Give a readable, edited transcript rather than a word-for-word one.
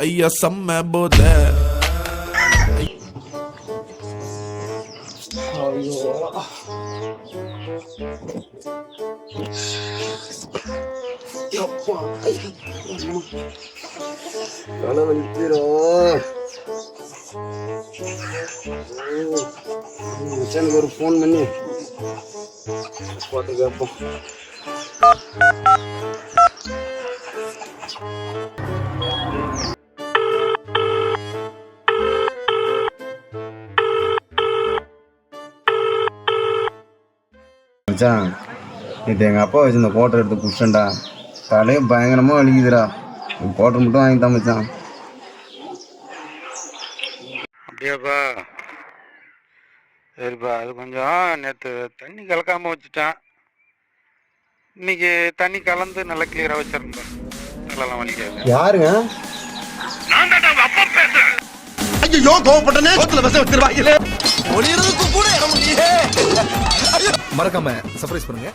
ஐயா செம்ம போத. எனக்கு ஒரு ஃபோன் பண்ணி போட்டு கேட்போம். மச்சான், நேற்று எங்கள் அப்பா வச்சு இந்த கோட்டை எடுத்து குடிச்சேன்டா. தலையே பயங்கரமாக வலிக்குதுடா. கோட்டை மட்டும் வாங்கித்தான் மச்சான். அப்படியாப்பா? சரிப்பா, அது கொஞ்சம் நேற்று தண்ணி கலக்காமல் வச்சுட்டேன். இன்னைக்கு தண்ணி கலந்து நல்லா கிளியராக வச்சிருந்தேன். நல்லாலாம் வலிக்காது. யாருங்க? நான் தான் உங்க அப்பா பேசுறேன். ஐயோ கோவப்பட்டனே, கோத்துல வச வச்சிருவாங்க. ஒளியறதுக்கு கூட இடம் இல்லையே. மறக்காம சர்ப்ரைஸ் பண்ணுங்க.